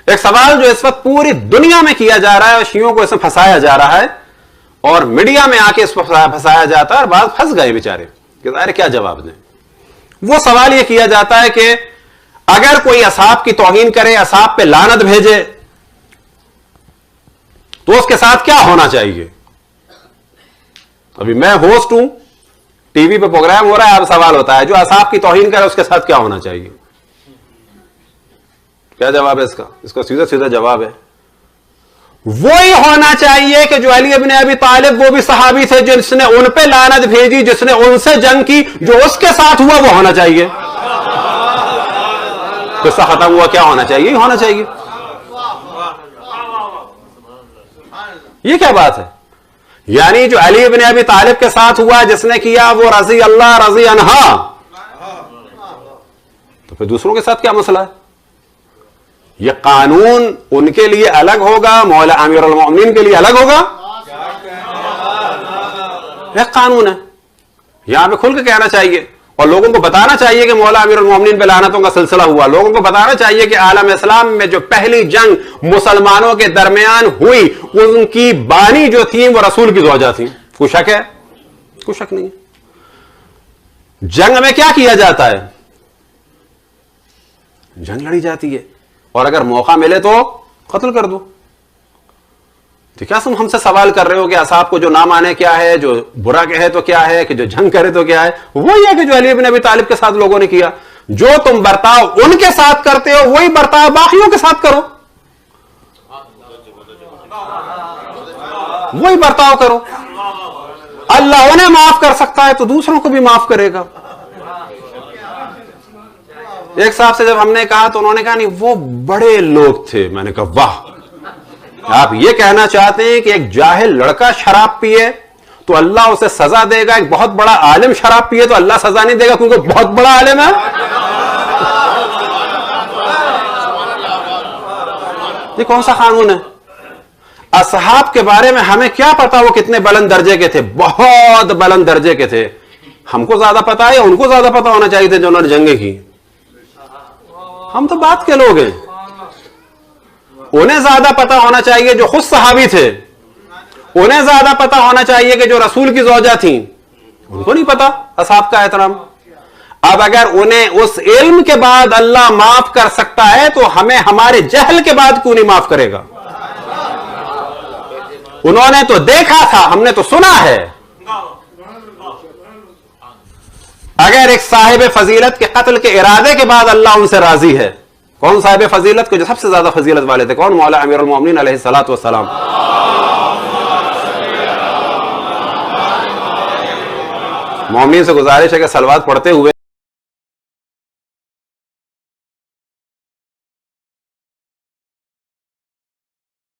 ایک سوال جو اس وقت پوری دنیا میں کیا جا رہا ہے اور شیعوں کو اس میں پھنسایا جا رہا ہے اور میڈیا میں آ کے اس پر پھنسایا جاتا ہے اور بعض پھنس گئے بیچارے کہ ظاہر کیا جواب دیں. وہ سوال یہ کیا جاتا ہے کہ اگر کوئی اصحاب کی توہین کرے, اصحاب پہ لعنت بھیجے, تو اس کے ساتھ کیا ہونا چاہیے؟ ابھی میں ہوسٹ ہوں, ٹی وی پہ پروگرام ہو رہا ہے, اب سوال ہوتا ہے جو اصحاب کی توہین کرے اس کے ساتھ کیا ہونا چاہیے؟ کیا جواب ہے اس کا؟ اس کا سیدھا سیدھا جواب ہے وہی ہونا چاہیے کہ جو علی ابن ابی طالب, وہ بھی صحابی تھے جس نے ان پہ لعنت بھیجی, جس نے ان سے جنگ کی, جو اس کے ساتھ ہوا وہ ہونا چاہیے. قصہ ختم ہوا, کیا ہونا چاہیے؟ ہونا چاہیے. یہ کیا بات ہے؟ یعنی جو علی ابن ابی طالب کے ساتھ ہوا, جس نے کیا, وہ رضی اللہ رضی عنہا, تو پھر دوسروں کے ساتھ کیا مسئلہ ہے؟ یہ قانون ان کے لیے الگ ہوگا, مولا امیر المومنین کے لیے الگ ہوگا؟ ایک قانون ہے, یہاں پہ کھل کے کہنا چاہیے اور لوگوں کو بتانا چاہیے کہ مولا امیر المومنین پہ لعنتوں کا سلسلہ ہوا. لوگوں کو بتانا چاہیے کہ عالم اسلام میں جو پہلی جنگ مسلمانوں کے درمیان ہوئی, ان کی بانی جو تھی وہ رسول کی زوجہ تھی. کوئی شک ہے؟ کوئی شک نہیں ہے. جنگ میں کیا کیا جاتا ہے؟ جنگ لڑی جاتی ہے, اور اگر موقع ملے تو قتل کر دو. تو کیا تم ہم سے سوال کر رہے ہو کہ اصحاب کو جو نہ مانے کیا ہے, جو برا کہے تو کیا ہے, کہ جو جنگ کرے تو کیا ہے؟ وہی ہے کہ جو علی بن ابی طالب کے ساتھ لوگوں نے کیا. جو تم برتاؤ ان کے ساتھ کرتے ہو وہی برتاؤ باقیوں کے ساتھ کرو, وہی برتاؤ کرو. اللہ انہیں معاف کر سکتا ہے تو دوسروں کو بھی معاف کرے گا. ایک صاحب سے جب ہم نے کہا تو انہوں نے کہا نہیں وہ بڑے لوگ تھے. میں نے کہا واہ, آپ یہ کہنا چاہتے ہیں کہ ایک جاہل لڑکا شراب پیے تو اللہ اسے سزا دے گا, ایک بہت بڑا عالم شراب پیے تو اللہ سزا نہیں دے گا کیونکہ بہت بڑا عالم ہے؟ یہ کون سا قانون ہے؟ اصحاب کے بارے میں ہمیں کیا پتا وہ کتنے بلند درجے کے تھے؟ بہت بلند درجے کے تھے. ہم کو زیادہ پتا ہے یا ان کو زیادہ پتا ہونا چاہیے تھے جو انہوں نے جنگیں کی؟ ہم تو بات کے لوگ ہیں. انہیں زیادہ پتا ہونا چاہیے جو خود صحابی تھے, انہیں زیادہ پتا ہونا چاہیے کہ جو رسول کی زوجہ تھیں, ان کو نہیں پتا اصحاب کا احترام. اب اگر انہیں اس علم کے بعد اللہ معاف کر سکتا ہے تو ہمیں ہمارے جہل کے بعد کیوں نہیں معاف کرے گا؟ انہوں نے تو دیکھا تھا, ہم نے تو سنا ہے. اگر ایک صاحب فضیلت کے قتل کے ارادے کے بعد اللہ ان سے راضی ہے, کون صاحب فضیلت کو جو سب سے زیادہ فضیلت والے تھے؟ کون؟ مولا امیر المومنین علیہ الصلوۃ والسلام. مومنین سے گزارش ہے کہ صلوات پڑھتے ہوئے